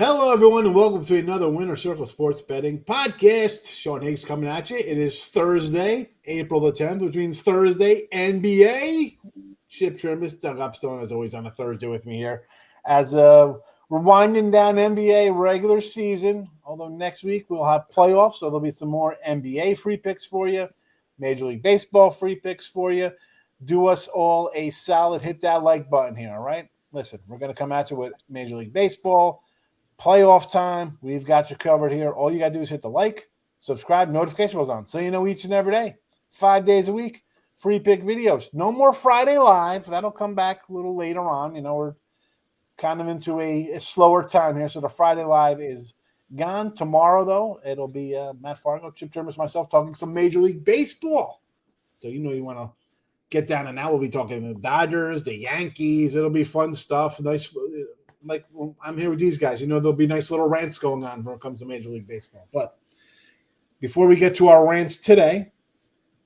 Hello, everyone, and welcome to another Winner Circle Sports Betting Podcast. Sean Higgs coming at you. It is Thursday, April the 10th, which means Thursday NBA. Chip Chirimbes, Doug Upstone, as always, on a Thursday with me here. As we're winding down NBA regular season, although next week we'll have playoffs, so there'll be some more NBA free picks for you, Major League Baseball free picks for you. Do us all a solid, hit that like button here, all right? Listen, we're going to come at you with Major League Baseball. Playoff time, we've got you covered here. All you got to do is hit the like, subscribe, notification bells on, so you know each and every day, 5 days a week, free pick videos. No more Friday Live. That'll come back a little later on. You know, we're kind of into a slower time here, so the Friday Live is gone. Tomorrow, though, it'll be Matt Fargo, Chip Chirimbes, myself talking some Major League Baseball. So you know you want to get down, and now we'll be talking the Dodgers, the Yankees. It'll be fun stuff. Nice. Like I'm here with these guys, you know, there'll be nice little rants going on when it comes to Major League Baseball. But before we get to our rants today,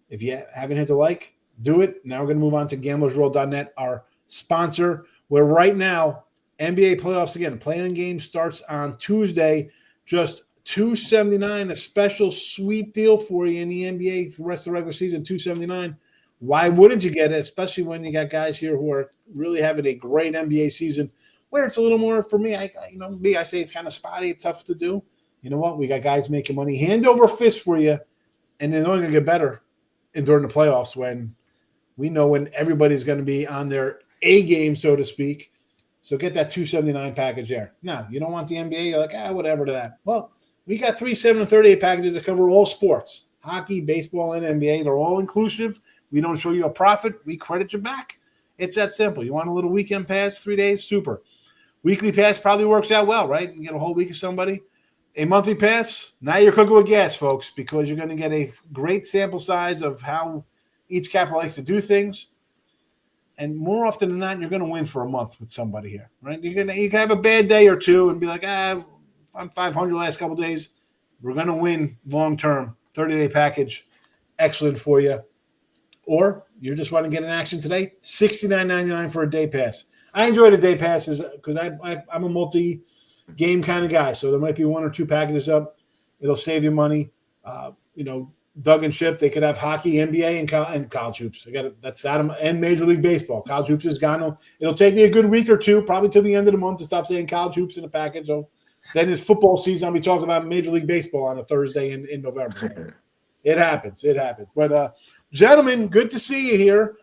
if you haven't hit the like, do it. Now we're going to move on to gamblersworld.net, our sponsor, where right now, NBA playoffs again. Play-in game starts on Tuesday, just $279, a special sweet deal for you in the NBA the rest of the regular season, $279. Why wouldn't you get it, especially when you got guys here who are really having a great NBA season, where it's a little more for me. I say it's kind of spotty, tough to do. You know what? We got guys making money hand over fist for you, and they're only going to get better during the playoffs when we know when everybody's going to be on their A game, so to speak. So get that $279 package there. Now, you don't want the NBA. You're like, whatever to that. Well, we got 3, 7, and 38 packages that cover all sports, hockey, baseball, and NBA. They're all inclusive. We don't show you a profit. We credit you back. It's that simple. You want a little weekend pass, 3 days? Super. Weekly pass probably works out well, right? You get a whole week of somebody. A monthly pass, now you're cooking with gas, folks, because you're going to get a great sample size of how each capper likes to do things. And more often than not, you're going to win for a month with somebody here, right? You can have a bad day or two and be like, I'm 500 last couple of days. We're going to win long-term, 30-day package, excellent for you. Or you just want to get an action today, $69.99 for a day pass. I enjoy the day passes because I'm a multi-game kind of guy. So there might be 1 or 2 packages up. It'll save you money. Doug and Chip, they could have hockey, NBA, and college hoops. That's Adam and Major League Baseball. College hoops is gone. It'll take me a good week or two, probably till the end of the month, to stop saying college hoops in a package. So then it's football season. I'll be talking about Major League Baseball on a Thursday in November. It happens. But, gentlemen, good to see you here.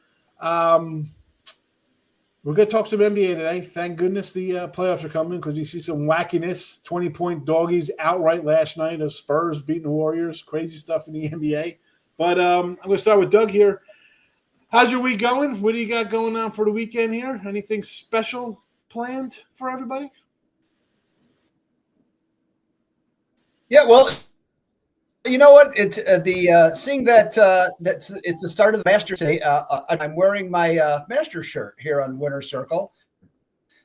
We're going to talk some NBA today. Thank goodness the playoffs are coming because you see some wackiness. 20-point doggies outright last night. The Spurs beating the Warriors. Crazy stuff in the NBA. But I'm going to start with Doug here. How's your week going? What do you got going on for the weekend here? Anything special planned for everybody? Yeah, well, you know what? It's seeing that it's the start of the Masters today. I'm wearing my Masters shirt here on Winner Circle,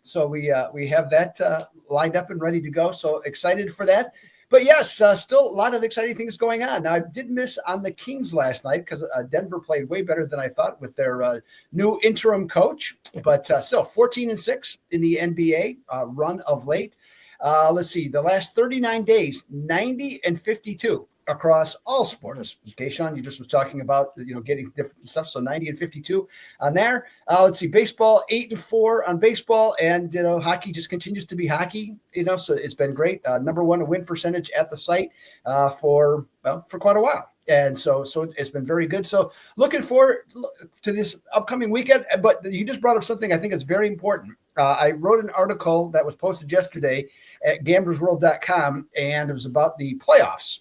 so we have that lined up and ready to go. So excited for that. But yes, still a lot of exciting things going on. Now, I did miss on the Kings last night because Denver played way better than I thought with their new interim coach. But still, 14-6 in the NBA run of late. Let's see, the last 39 days, 90-52. Across all sports. Okay, Sean, you just was talking about, getting different stuff. So 90-52 on there. Let's see, baseball, 8-4 on baseball, and hockey just continues to be hockey. So it's been great. Number 1 win percentage at the site for quite a while. And so it's been very good. So looking forward to this upcoming weekend. But you just brought up something I think is very important. I wrote an article that was posted yesterday at gamblersworld.com, and it was about the playoffs,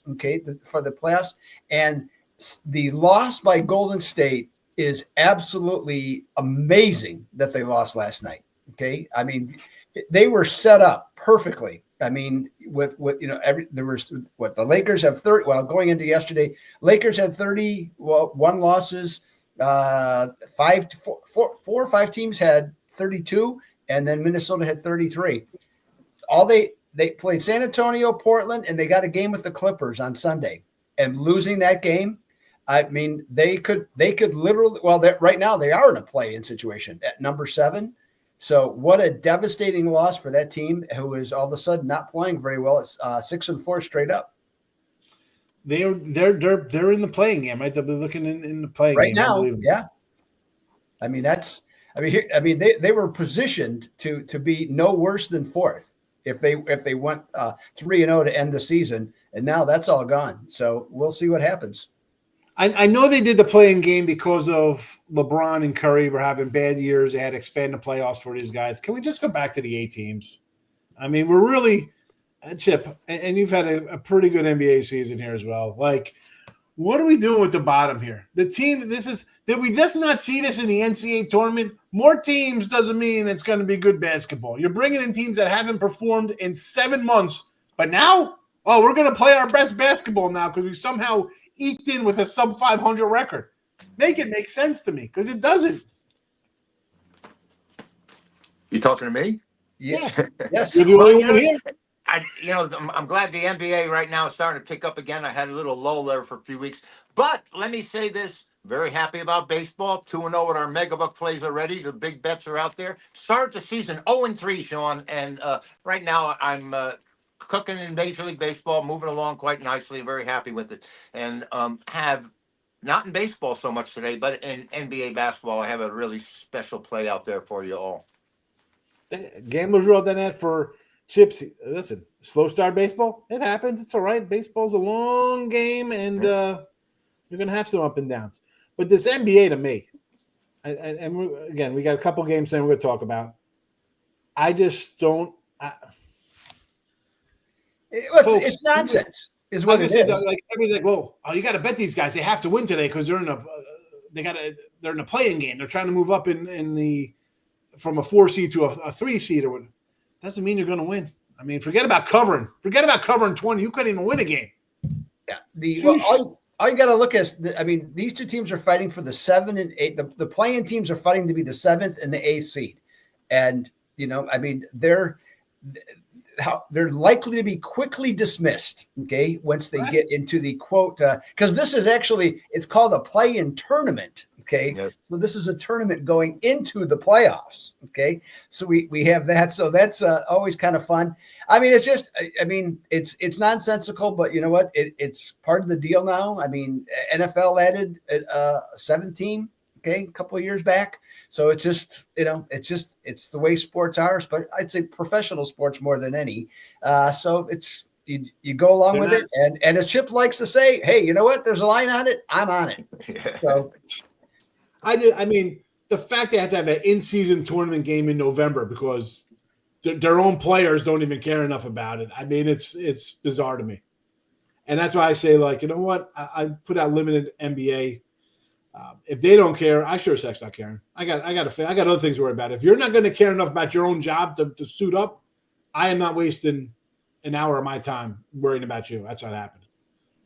for the playoffs. And the loss by Golden State is absolutely amazing that they lost last night, okay? I mean, they were set up perfectly. I mean, with the Lakers have 30. Well, going into yesterday, Lakers had 31 losses. 4 or 5 teams had 32, and then Minnesota had 33. They played San Antonio, Portland, and they got a game with the Clippers on Sunday. And losing that game, I mean, they could literally. Well, right now they are in a play-in situation at number 7. So what a devastating loss for that team who is all of a sudden not playing very well. It's 6-4 straight up. They're in the playing game, right? They'll be looking in the playing right game. now. Yeah. They were positioned to be no worse than fourth if they went 3-0 to end the season, and now that's all gone. So we'll see what happens. I know they did the playing game because of LeBron and Curry were having bad years. They had to expand the playoffs for these guys. Can we just go back to the 8 teams? I mean, we're really Chip, and you've had a pretty good NBA season here as well. Like, what are we doing with the bottom here? The team, did we just not see this in the NCAA tournament? More teams doesn't mean it's going to be good basketball. You're bringing in teams that haven't performed in 7 months, but now, we're going to play our best basketball now because we somehow eked in with a sub-500 record. Make it make sense to me because it doesn't. You talking to me? Yeah. Yes. You're the only one here. I'm glad the NBA right now is starting to pick up again. I had a little lull there for a few weeks. But let me say this. Very happy about baseball. 2-0 with our megabuck plays already. The big bets are out there. Started the season 0-3, Sean. And right now I'm cooking in Major League Baseball, moving along quite nicely. Very happy with it. And have not in baseball so much today, but in NBA basketball, I have a really special play out there for you all. Gamblers wrote that net for Chips. Listen, slow start baseball. It happens. It's all right. Baseball's a long game, and you're going to have some up and downs. But this NBA to me, and we got a couple games then we're going to talk about. I just don't. It's nonsense, is what it is. Like everybody's like, you got to bet these guys. They have to win today because they're in a playing game. They're trying to move up from a 4 seed to a 3 seed or whatever. Doesn't mean you're going to win. I mean, forget about covering. Forget about covering 20. You couldn't even win a game. Yeah. All you got to look at. These two teams are fighting for the 7 and 8. The playing teams are fighting to be the 7th and the 8th seed, and they're likely to be quickly dismissed. Okay, once they get into the quote, because this is actually it's called a play-in tournament. Okay, yep. So this is a tournament going into the playoffs. Okay, so we have that. So that's always kind of fun. I mean, it's nonsensical, but you know what? It's part of the deal now. I mean, NFL added a 7th team. Okay, a couple of years back. So it's just, it's the way sports are, but I'd say professional sports more than any. So it's, you go along with it. And as Chip likes to say, hey, you know what? There's a line on it. I'm on it. Yeah. So the fact they have to have an in-season tournament game in November because their own players don't even care enough about it. I mean, it's bizarre to me. And that's why I say, like, you know what? I put out limited NBA. If they don't care, I sure as heck's not caring. I got other things to worry about. If you're not going to care enough about your own job to suit up, I am not wasting an hour of my time worrying about you. That's not happening.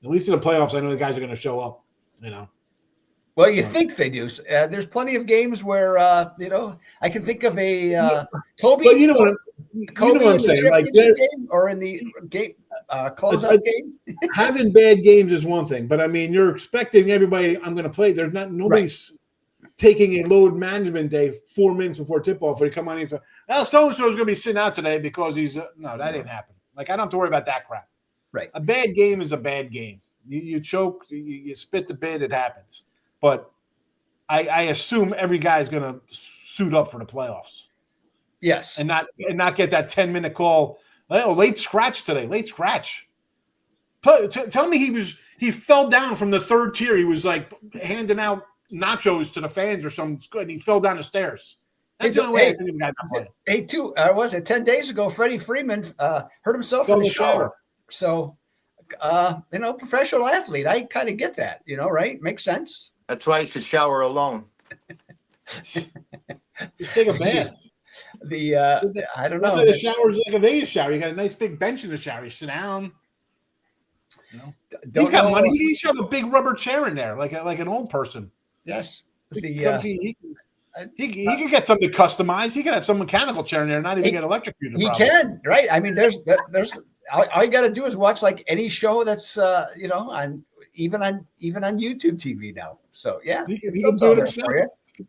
At least in the playoffs, I know the guys are going to show up. Well, you think they do. There's plenty of games where I can think of a Kobe. But you know what I'm saying? Like game or in the game. Closeout game. Having bad games is one thing, but I mean, you're expecting everybody. I'm going to play. There's nobody's taking a load management day 4 minutes before tip off. Where you come on, so and so is going to be sitting out today because he's no, that didn't happen. Like I don't have to worry about that crap. Right. A bad game is a bad game. You choke, you spit the bit, it happens. But I assume every guy is going to suit up for the playoffs. Yes, and not get that 10-minute call. Oh, late scratch today. Late scratch. Tell me he fell down from the 3rd tier. He was like handing out nachos to the fans or something, and he fell down the stairs. That's the only way I think the guy not playing. Hey, was it 10 days ago? Freddie Freeman hurt himself in the shower. So, professional athlete. I kind of get that. Right? Makes sense. That's why you should shower alone. Just take a bath. I don't know. The shower's like a Vegas shower. You got a nice big bench in the shower. You sit down. He's got money. He should have a big rubber chair in there, like an old person. Yes. He could get something customized. He could have some mechanical chair in there, not even get electrocuted. He can, right? I mean, there's all you got to do is watch like any show that's on even on YouTube TV now. So yeah, he can do it himself.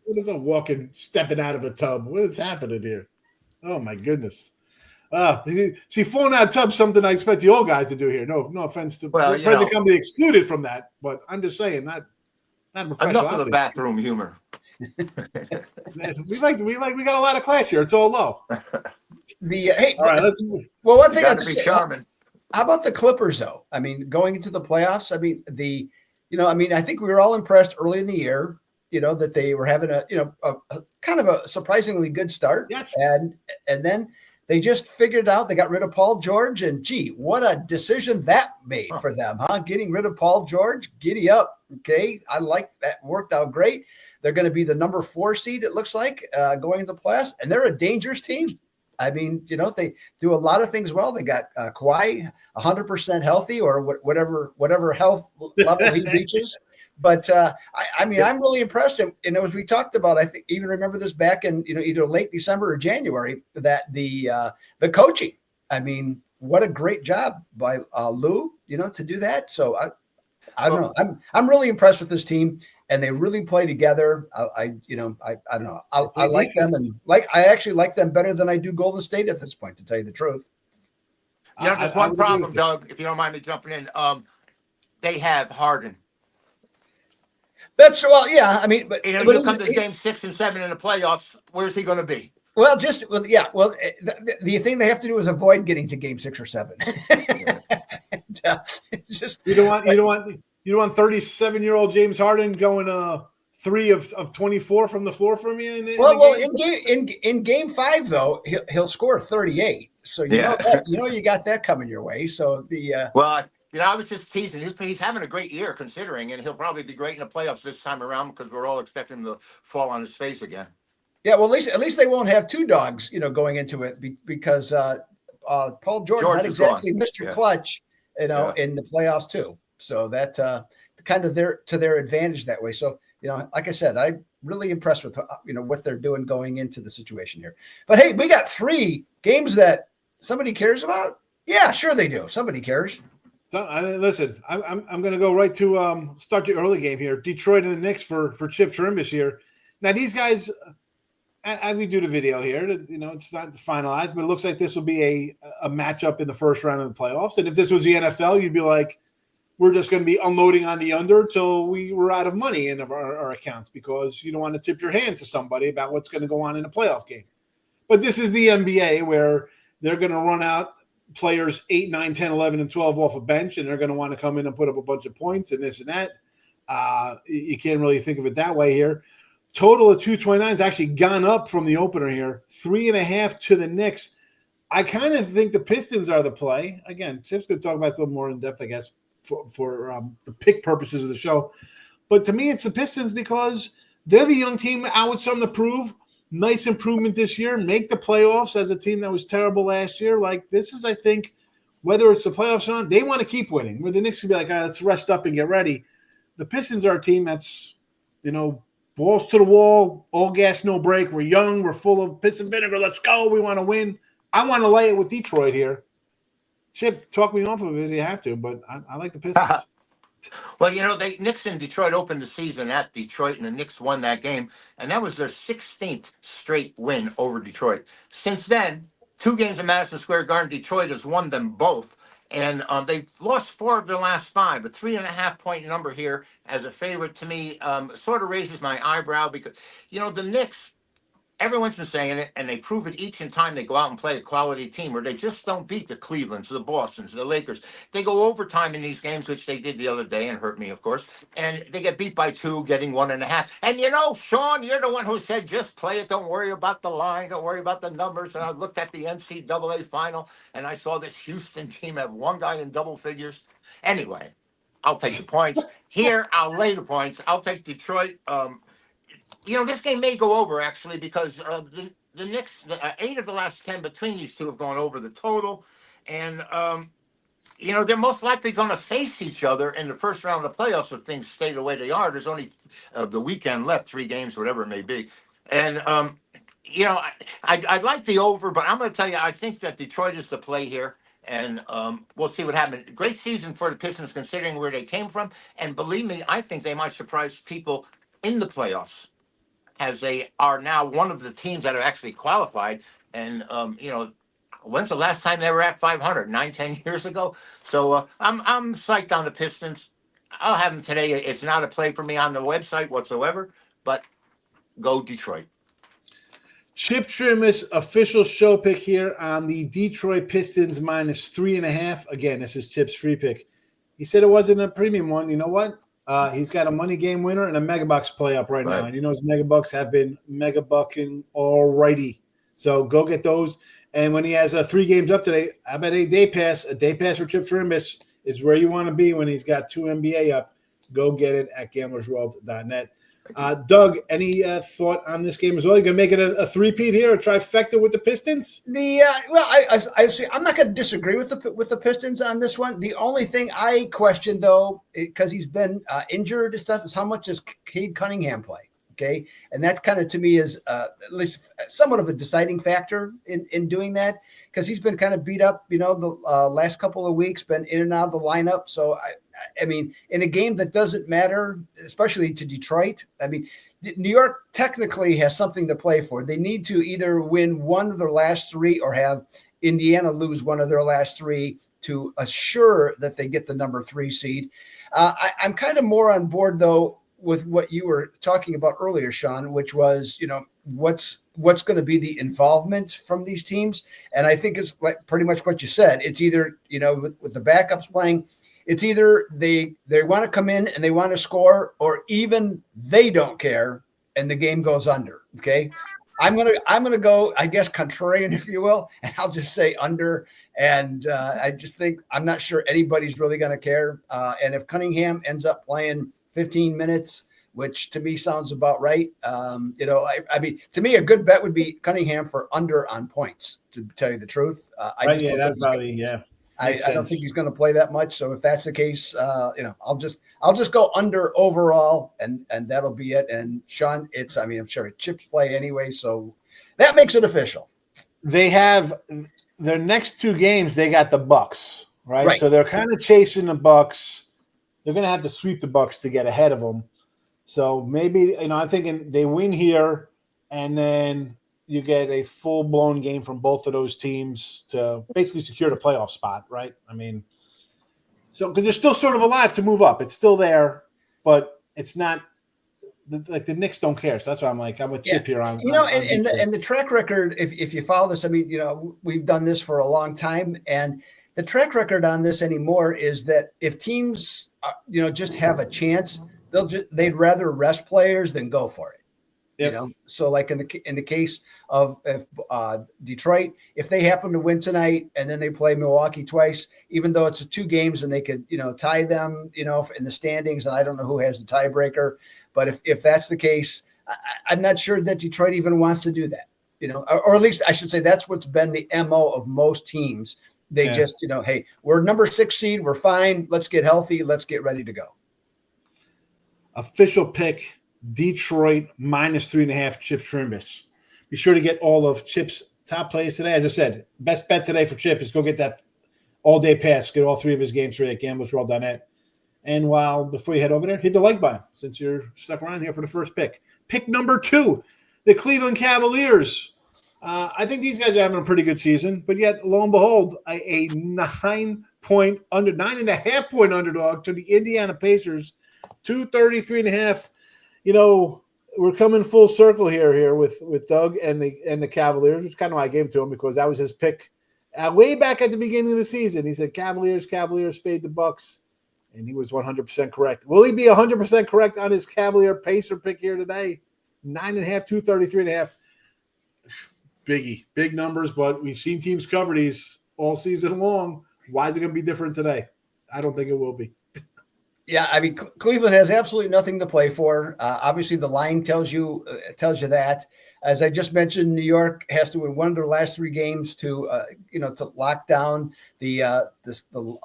What is a stepping out of a tub? What is happening here? Oh my goodness. See, falling out of tub something I expect the old guys to do here. No offense to Well, present company excluded from that, but I'm just saying not professional. enough of the bathroom humor. we got a lot of class here. It's all low. All right, let's move. Well, one thing I got to be charming. How about the Clippers, though? I mean, going into the playoffs. I mean, I think we were all impressed early in the year. That they were having a kind of a surprisingly good start. Yes. And then they just figured out they got rid of Paul George, and gee, what a decision that made for them, huh? Getting rid of Paul George, giddy up. Okay, I like that. Worked out great. They're going to be the number 4 seed, it looks like, going into the playoffs, and they're a dangerous team. I mean, they do a lot of things well. They got Kawhi 100% healthy, or whatever health level he reaches. But I'm really impressed. And as we talked about, I think even remember this back in either late December or January, that the coaching. I mean, what a great job by Lou, to do that. So I don't know. I'm really impressed with this team, and they really play together. I don't know. I like them, and I actually like them better than I do Golden State at this point, to tell you the truth. Just one problem, Doug, if you don't mind me jumping in. They have Harden. Yeah. I mean, but you come to game 6 and 7 in the playoffs. Where's he going to be? Well, the thing they have to do is avoid getting to game 6 or 7. You don't want 37-year-old James Harden going 3 of 24 from the floor from you. In game 5 though, he'll score 38. So you got that coming your way. So I was just teasing. He's having a great year considering, and he'll probably be great in the playoffs this time around because we're all expecting him to fall on his face again. Yeah, well, at least they won't have 2 dogs, going into it because Paul George not exactly Mr. Clutch, in the playoffs too. So that kind of to their advantage that way. So like I said, I'm really impressed with what they're doing going into the situation here. But hey, we got 3 games that somebody cares about. Yeah, sure they do. Somebody cares. So, listen, I'm going to go right to start the early game here. Detroit and the Knicks for Chip Chirimbes here. Now these guys, as we do the video here, it's not finalized, but it looks like this will be a matchup in the first round of the playoffs. And if this was the NFL, you'd be like, we're just going to be unloading on the under till we were out of money in our accounts because you don't want to tip your hand to somebody about what's going to go on in a playoff game. But this is the NBA where they're going to run out players 8, 9, 10, 11, and 12 off a bench, and they're going to want to come in and put up a bunch of points and this and that. You can't really think of it that way here. Total of 229 has actually gone up from the opener here. 3.5 to the Knicks. I kind of think the Pistons are the play. Again, Chip's going to talk about this a little more in depth, I guess, for the pick purposes of the show. But to me, it's the Pistons because they're the young team out with something to prove. Nice improvement this year. Make the playoffs as a team that was terrible last year. Like, this is, I think, whether it's the playoffs or not, they want to keep winning. Where the Knicks can be like, let's rest up and get ready. The Pistons are a team that's, balls to the wall, all gas, no break. We're young. We're full of piss and vinegar. Let's go. We want to win. I want to lay it with Detroit here. Chip, talk me off of it if you have to, but I like the Pistons. Well, Knicks and Detroit opened the season at Detroit, and the Knicks won that game, and that was their 16th straight win over Detroit. Since then, 2 games in Madison Square Garden, Detroit has won them both, and they've lost 4 of their last 5. A 3.5-point number here as a favorite to me sort of raises my eyebrow because, the Knicks, everyone's been saying it, and they prove it each and time they go out and play a quality team where they just don't beat the Clevelands, the Bostons, the Lakers. They go overtime in these games, which they did the other day and hurt me, of course, and they get beat by 2, getting 1.5. And Sean, you're the one who said, just play it. Don't worry about the line. Don't worry about the numbers. And I looked at the NCAA final, and I saw this Houston team have 1 guy in double figures. Anyway, I'll take the points. Here, I'll lay the points. I'll take Detroit. This game may go over, actually, because the Knicks, 8 of the last 10 between these two have gone over the total. And, they're most likely going to face each other in the first round of the playoffs if things stay the way they are. There's only the weekend left, 3 games, whatever it may be. And, I'd like the over, but I'm going to tell you, I think that Detroit is the play here. And we'll see what happens. Great season for the Pistons considering where they came from. And believe me, I think they might surprise people in the playoffs. are now one of the teams that are actually qualified. And when's the last time they were at 500? 9, 10 years ago. So I'm psyched on the Pistons. I'll have them today. It's not a play for me on the website whatsoever, but go Detroit. Chip Chirimbes official show pick here on the Detroit Pistons -3.5. Again, this is Chip's free pick. He said it wasn't a premium one. You know what? He's got a money game winner and a megabucks play up right now. And his megabucks have been megabucking already. So go get those. And when he has 3 games up today, I bet a day pass for Chip Chirimbes is where you want to be when he's got 2 NBA up. Go get it at gamblersworld.net. Doug, any thought on this game as well? You gonna make it a three-peat here, a trifecta with the Pistons? I'm not going to disagree with the Pistons on this one. The only thing I question, though, because he's been injured and stuff, is how much does Cade Cunningham play? Okay, and that kind of to me is at least somewhat of a deciding factor in doing that, because he's been kind of beat up, the last couple of weeks, been in and out of the lineup. So I mean, in a game that doesn't matter, especially to Detroit, I mean, New York technically has something to play for. They need to either win one of their last 3 or have Indiana lose one of their last 3 to assure that they get the number 3 seed. I'm kind of more on board, though, with what you were talking about earlier, Sean, which was, what's going to be the involvement from these teams. And I think it's like pretty much what you said. It's either, with the backups playing, it's either they want to come in and they want to score, or even they don't care and the game goes under. Okay. I'm gonna go, I guess, contrarian, if you will, and I'll just say under. And I just think I'm not sure anybody's really going to care. And if Cunningham ends up playing 15 minutes, which to me sounds about right, I mean, to me, a good bet would be Cunningham for under on points. To tell you the truth, I don't think he's going to play that much. So if that's the case, I'll just go under overall, and that'll be it. And Sean, I'm sure Chip's play anyway, so that makes it official. They have their next 2 games. They got the Bucks, right? So they're kind of chasing the Bucks. They're going to have to sweep the Bucks to get ahead of them. So maybe, I'm thinking they win here, and then you get a full-blown game from both of those teams to basically secure the playoff spot, right? I mean, so because they're still sort of alive to move up. It's still there, but it's not like the Knicks don't care. So that's why I'm with Chip here on. And the track record, if you follow this, I mean, we've done this for a long time, and the track record on this anymore is that if teams, just have a chance, they'd rather rest players than go for it. Yep. So like in the case of Detroit, if they happen to win tonight and then they play Milwaukee twice, even though it's 2 games and they could, tie them, in the standings, and I don't know who has the tiebreaker, but if that's the case, I'm not sure that Detroit even wants to do that, or at least I should say that's what's been the MO of most teams. They just, hey, we're number 6 seed, we're fine, let's get healthy, let's get ready to go. Official pick. Detroit -3.5, Chip Chirimbes. Be sure to get all of Chip's top plays today. As I said, best bet today for Chip is go get that all-day pass. Get all 3 of his games straight at gamblersworld.net. And before you head over there, hit the like button since you're stuck around here for the first pick. Pick number 2, the Cleveland Cavaliers. I think these guys are having a pretty good season, but yet, lo and behold, a 9.5 point underdog to the Indiana Pacers, 233.5. We're coming full circle here with Doug and the Cavaliers, which is kind of why I gave it to him, because that was his pick way back at the beginning of the season. He said Cavaliers fade the Bucks, and he was 100% correct. Will he be 100% correct on his Cavalier Pacer pick here today? 9.5, 233.5. Big numbers, but we've seen teams cover these all season long. Why is it going to be different today? I don't think it will be. Yeah, I mean, Cleveland has absolutely nothing to play for. Obviously, the line tells you that. As I just mentioned, New York has to win one of their last 3 games to lock down the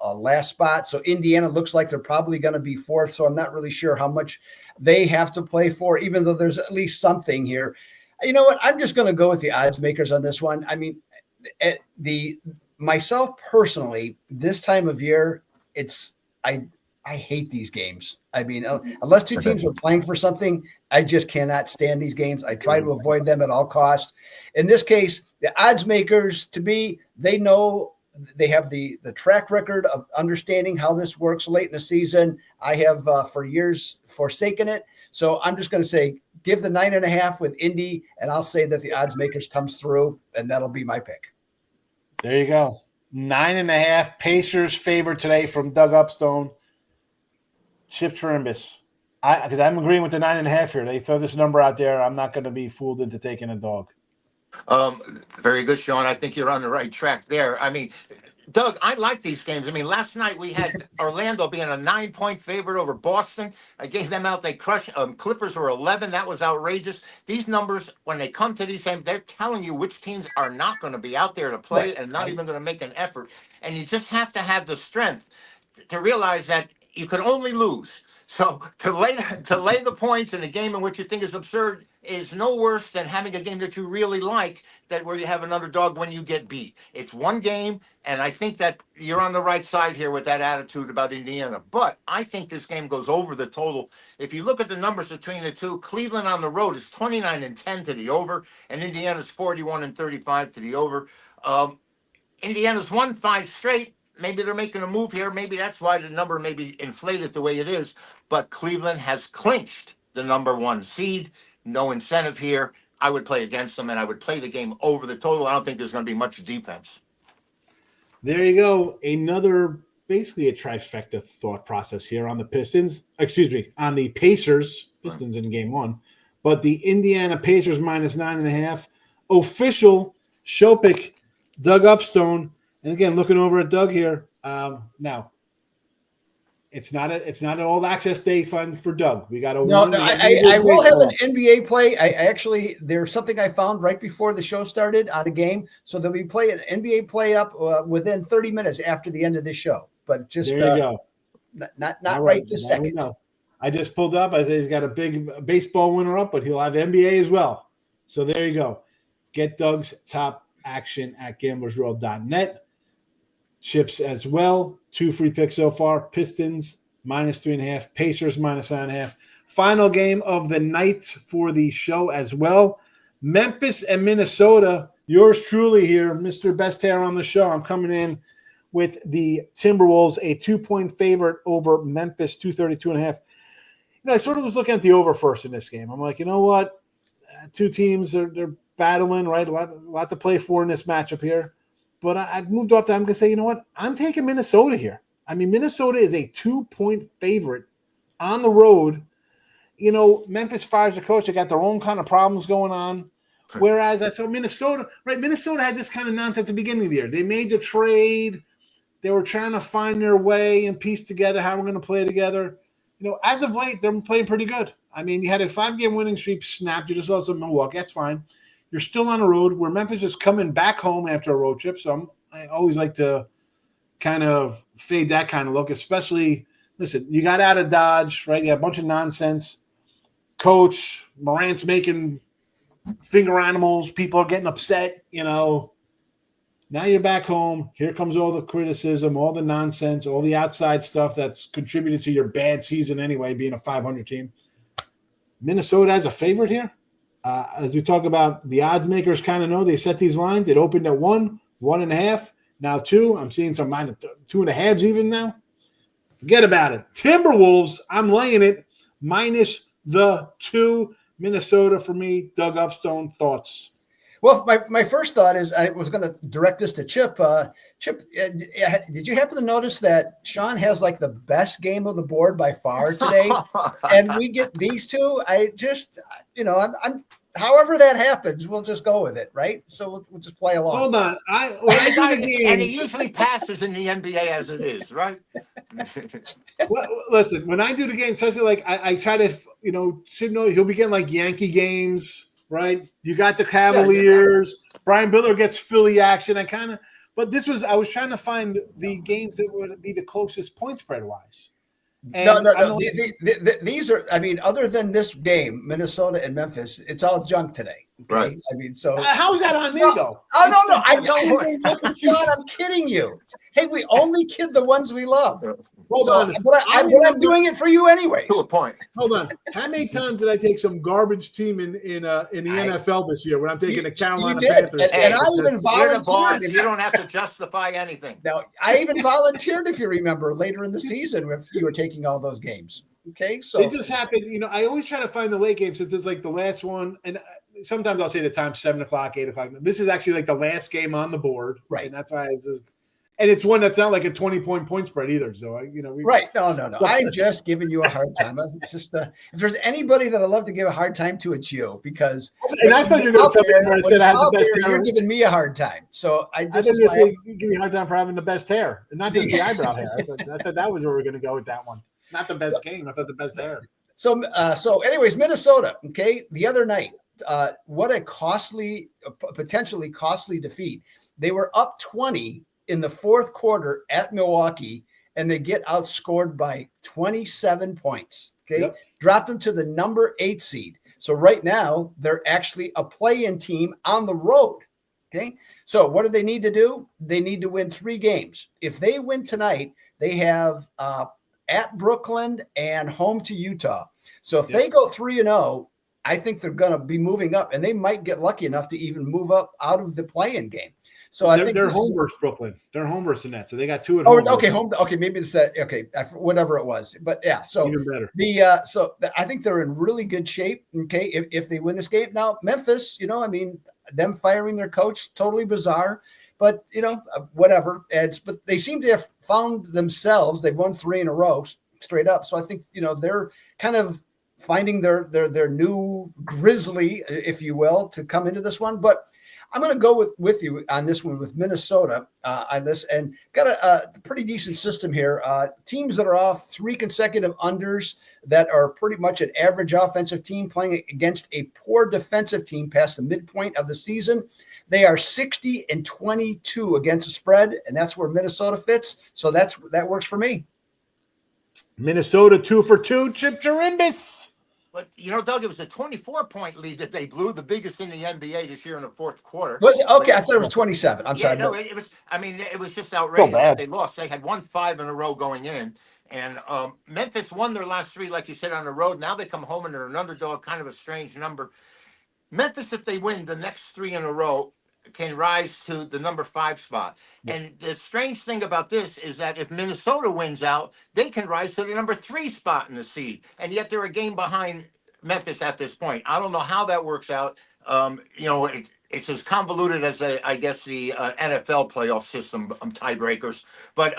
last spot. So Indiana looks like they're probably going to be 4th. So I'm not really sure how much they have to play for, even though there's at least something here. You know what? I'm just going to go with the odds makers on this one. I mean, myself personally, this time of year, I hate these games. I mean, unless two teams are playing for something, I just cannot stand these games. I try to avoid them at all costs. In this case, the odds makers, to me, they know they have the track record of understanding how this works late in the season. I have for years forsaken it. So I'm just going to say, give the 9.5 with Indy, and I'll say that the odds makers comes through, and that'll be my pick. There you go. 9.5. Pacers favored today from Doug Upstone. Chip Chirimbes. Because I'm agreeing with the 9.5 here. They throw this number out there. I'm not going to be fooled into taking a dog. Very good, Sean. I think you're on the right track there. I mean, Doug, I like these games. I mean, last night we had Orlando being a 9-point favorite over Boston. I gave them out. They crushed. Clippers were 11. That was outrageous. These numbers, when they come to these games, they're telling you which teams are not going to be out there to play and not even going to make an effort. And you just have to have the strength to realize that you could only lose. So to lay the points in a game in which you think is absurd is no worse than having a game that you really like, that where you have an underdog when you get beat. It's one game, and I think that you're on the right side here with that attitude about Indiana. But I think this game goes over the total. If you look at the numbers between the two, Cleveland on the road is 29-10 to the over, and Indiana's 41-35 to the over. Indiana's won 5 straight. Maybe they're making a move here. Maybe that's why the number may be inflated the way it is. But Cleveland has clinched the number 1 seed. No incentive here. I would play against them, and I would play the game over the total. I don't think there's going to be much defense. There you go. Basically a trifecta thought process here on the Pistons. Excuse me, on the Pacers. Pistons in game 1. But the Indiana Pacers minus 9.5. Official show pick, Doug Upstone. And again, looking over at Doug here. Now, it's not an all access day fund for Doug. We got to. No, I will have an NBA play. There's something I found right before the show started on a game, so that we play an NBA play up within 30 minutes after the end of this show. But just there you go. Not right this second. No. I just pulled up. I said he's got a big baseball winner up, but he'll have NBA as well. So there you go. Get Doug's top action at gamblersworld.net. Chips as well. 2 free picks so far. Pistons minus 3.5. Pacers minus 9.5. Final game of the night for the show as well. Memphis and Minnesota. Yours truly here, Mr. Best Hair on the show. I'm coming in with the Timberwolves, a 2-point favorite over Memphis, 232.5. I sort of was looking at the over first in this game. I'm like, you know what? Two teams, they're battling, right? A lot to play for in this matchup here. But I moved off that. I'm going to say, you know what? I'm taking Minnesota here. I mean, Minnesota is a 2-point favorite on the road. Memphis fires the coach. They got their own kind of problems going on. Whereas I thought Minnesota had this kind of nonsense at the beginning of the year. They made the trade. They were trying to find their way and piece together how we're going to play together. As of late, they're playing pretty good. I mean, you had a 5-game winning streak snapped. You just lost to Milwaukee. That's fine. You're still on the road where Memphis is coming back home after a road trip. So I always like to kind of fade that kind of look, especially, listen, you got out of Dodge, right? You got a bunch of nonsense. Coach, Morant's making finger animals. People are getting upset, Now you're back home. Here comes all the criticism, all the nonsense, all the outside stuff that's contributed to your bad season anyway, being a 500 team. Minnesota as a favorite here. As we talk about, the odds makers kind of know they set these lines. It opened at 1, 1.5, now 2. I'm seeing some minus 2.5s even now. Forget about it. Timberwolves, I'm laying it minus the 2. Minnesota for me. Doug Upstone, thoughts? Well, my first thought is I was going to direct this to Chip. Chip, did you happen to notice that Sean has like the best game of the board by far today? And we get these two. I just, I'm however that happens, we'll just go with it, right? So we'll just play along. Hold on. And he usually passes in the NBA as it is, right? Well, listen, when I do the games, especially like I try to, he'll be getting like Yankee games. Right, you got the Cavaliers. Brian Biller gets Philly action. I was trying to find the games that would be the closest point spread wise. No. These are. I mean, other than this game, Minnesota and Memphis, it's all junk today. Okay? Right. I mean, so how's that on me though? Oh no! I Sean, I'm kidding you. Hey, we only kid the ones we love. Hold So, on. but I'm doing it for you anyways. To a point. Hold on. How many times did I take some garbage team in the NFL this year when I'm taking the Carolina Panthers? And I even volunteered. You're the boss. You don't have to justify anything. Now, I even volunteered, if you remember, later in the season if you were taking all those games. Okay, so it just happened. I always try to find the late game since it's like the last one, and sometimes I'll say the time 7 o'clock, 8 o'clock. This is actually like the last game on the board, right? And that's why I was just. And it's one that's not like a 20-point spread either. So, right. No. I'm just giving you a hard time. It's just if there's anybody that I love to give a hard time to, it's you because. And I thought you were going to tell me when I said I had the best hair. You're giving me a hard time. So I didn't just say you give me a hard time for having the best hair and not just the eyebrow hair. I thought that was where we are going to go with that one. Not the best game. I thought the best hair. So anyways, Minnesota. Okay. The other night, what a potentially costly defeat. They were up 20 in the fourth quarter at Milwaukee, and they get outscored by 27 points. Okay. Yep. Dropped them to the number 8 seed. So right now they're actually a play-in team on the road. Okay. So what do they need to do? They need to win 3 games. If they win tonight, they have at Brooklyn and home to Utah. So if they go 3-0, I think they're going to be moving up, and they might get lucky enough to even move up out of the play-in game. So I think they're home versus Brooklyn. They're home versus the Nets. So they got 2 at home. Okay, home. Okay, maybe it's that. Okay, whatever it was. But yeah, so even better. I think they're in really good shape. Okay, if they win this game. Now Memphis, them firing their coach, totally bizarre. But whatever. But they seem to have found themselves. They've won 3 in a row straight up. So I think they're kind of finding their new Grizzly, if you will, to come into this one. But I'm going to go with you on this one with Minnesota on this, and got a pretty decent system here. Teams that are off 3 consecutive unders that are pretty much an average offensive team playing against a poor defensive team past the midpoint of the season. They are 60-22 against the spread, and that's where Minnesota fits. So that works for me. Minnesota 2 for 2. Chip Chirimbes. But, Doug, it was a 24-point lead that they blew, the biggest in the NBA this year in the fourth quarter. Was it? Okay, I thought it was 27. I'm sorry. No, it was. It was just outrageous that they lost. They had won 5 in a row going in. And Memphis won their last 3, like you said, on the road. Now they come home and they're an underdog, kind of a strange number. Memphis, if they win the next 3 in a row, can rise to the number 5 spot. Yeah. And the strange thing about this is that if Minnesota wins out, they can rise to the number 3 spot in the seed. And yet they're a game behind Memphis at this point. I don't know how that works out. It's as convoluted as, the NFL playoff system tiebreakers. But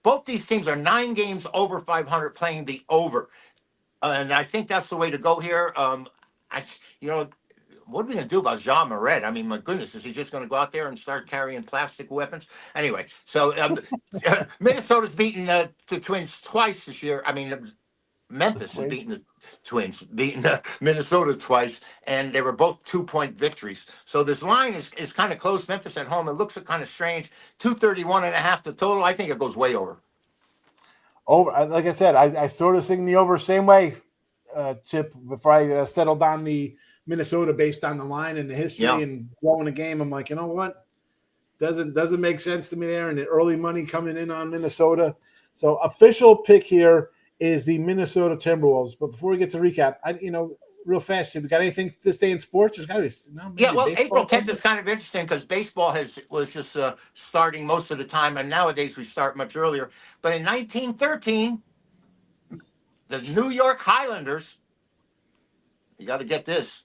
both these teams are 9 games over 500 playing the over. And I think that's the way to go here. What are we going to do about Jean Moret? I mean, my goodness, is he just going to go out there and start carrying plastic weapons? Anyway, so Minnesota's beaten the Twins twice this year. Memphis has beaten the Twins, beaten Minnesota twice, and they were both 2-point victories. So this line is kind of close. Memphis at home. It looks kind of strange. 231.5 the total. I think it goes way over. Over, like I said, I sort of think the over same way, Chip, before I settled on the Minnesota based on the line and the history and blowing a game. I'm like, you know what? Doesn't make sense to me there. And the early money coming in on Minnesota. So official pick here is the Minnesota Timberwolves. But before we get to recap, real fast, we got anything to stay in sports? There's got to be. April 10th is kind of interesting because baseball was just starting most of the time, and nowadays we start much earlier. But in 1913, the New York Highlanders, you got to get this,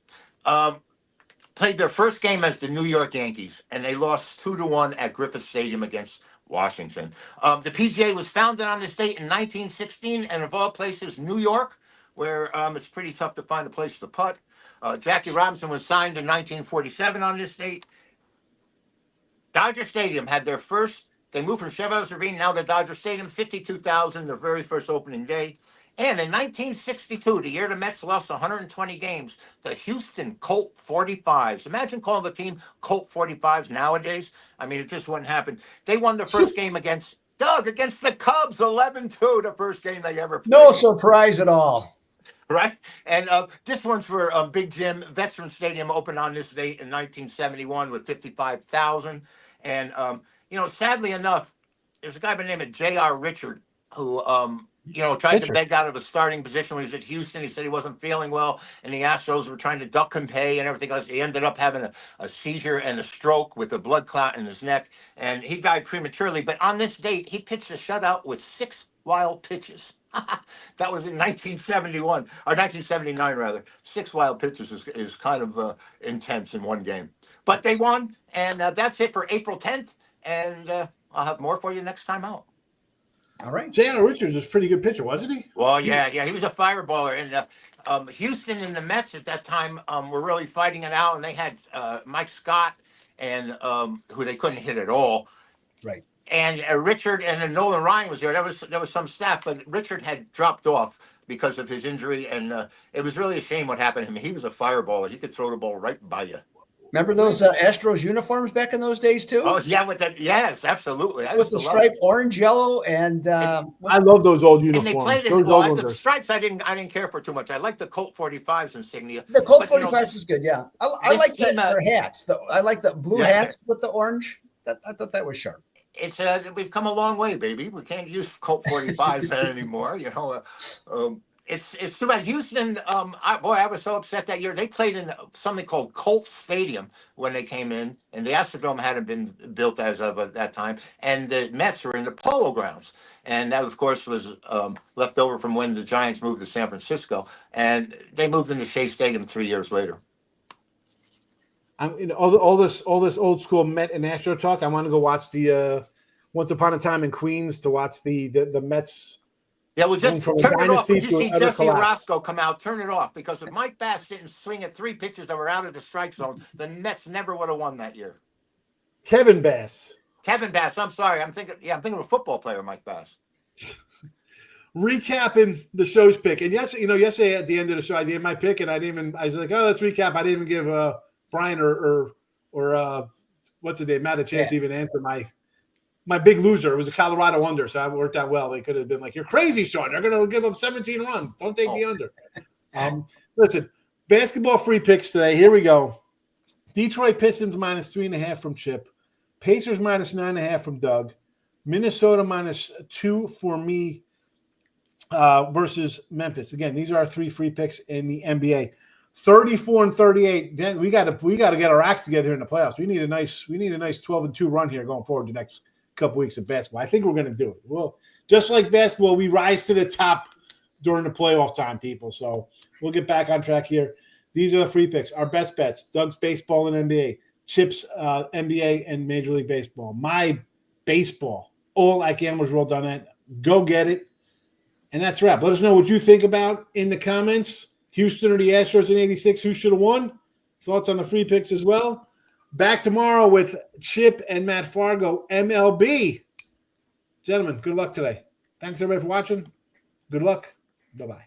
played their first game as the New York Yankees, and they lost 2-1 at Griffith Stadium against Washington. The PGA was founded on this date in 1916, and of all places, New York, where it's pretty tough to find a place to putt. Jackie Robinson was signed in 1947 on this date. Dodger Stadium had their first, they moved from Chevrolet Ravine, now to Dodger Stadium, 52,000, their very first opening day. And in 1962, the year the Mets lost 120 games, the Houston Colt 45s. Imagine calling the team Colt 45s nowadays. It just wouldn't happen. They won the first game against the Cubs, 11-2, the first game they ever played. No surprise at all. Right? And this one's for Big Jim. Veterans Stadium opened on this date in 1971 with 55,000. And, sadly enough, there's a guy by the name of J.R. Richard who tried to beg out of a starting position when he was at Houston. He said he wasn't feeling well, and the Astros were trying to duck him pay and everything else. He ended up having a seizure and a stroke with a blood clot in his neck, and he died prematurely. But on this date, he pitched a shutout with 6 wild pitches. That was in 1971, or 1979, rather. 6 wild pitches is kind of intense in one game. But they won, and that's it for April 10th, and I'll have more for you next time out. All right. J.R. Richards was a pretty good pitcher, wasn't he? Well, yeah, he was a fireballer. And Houston and the Mets at that time were really fighting it out, and they had Mike Scott, and who they couldn't hit at all. Right. And Richard and Nolan Ryan was there. There was some staff, but Richard had dropped off because of his injury, and it was really a shame what happened to him. He was a fireballer. He could throw the ball right by you. Remember those Astros uniforms back in those days too? Oh yeah, yes, absolutely. With the striped orange, yellow, and I love those old uniforms. And they played in the stripes. I didn't care for too much. I like the Colt 45s insignia. The Colt 45s was good. Yeah, I like their hats. I like the blue hats with the orange. I thought that was sharp. It's we've come a long way, baby. We can't use Colt 45s anymore. It's too bad. Houston, I was so upset that year. They played in something called Colt Stadium when they came in, and the Astrodome hadn't been built as of at that time. And the Mets were in the Polo Grounds, and that, of course, was left over from when the Giants moved to San Francisco, and they moved into Shea Stadium 3 years later. All this old school Met and Astro talk. I want to go watch the Once Upon a Time in Queens to watch the Mets. Yeah, well, just turn it off. When you see Jesse Orozco come out, turn it off, because if Mike Bass didn't swing at 3 pitches that were out of the strike zone, the Mets never would have won that year. Kevin Bass. I'm sorry. I'm thinking of a football player, Mike Bass. Recapping the show's pick, and yesterday at the end of the show, I did my pick, and I was like, oh, let's recap. I didn't even give Brian or what's his name, Matt, a chance to even answer my big loser. It was a Colorado under, so it worked out well. They could have been like, you're crazy, Sean. They're going to give up 17 runs. Don't take the under. Listen, basketball free picks today. Here we go. Detroit Pistons -3.5 from Chip. Pacers -9.5 from Doug. Minnesota -2 for me versus Memphis. Again, these are our 3 free picks in the NBA. 34 and 38. Dan, we got to get our acts together here in the playoffs. We need a nice 12-2 run here going forward the next couple weeks of basketball. I think we're going to do it. Well, just like basketball, we rise to the top during the playoff time, people. So we'll get back on track here. These are the free picks. Our best bets: Doug's baseball and NBA, Chip's NBA and Major League Baseball. My baseball. All at GamblesWorld.net. Go get it. And that's a wrap. Let us know what you think about in the comments. Houston or the Astros in 86, who should have won? Thoughts on the free picks as well. Back tomorrow with Chip and Matt Fargo, MLB. Gentlemen, good luck today. Thanks, everybody, for watching. Good luck. Bye-bye.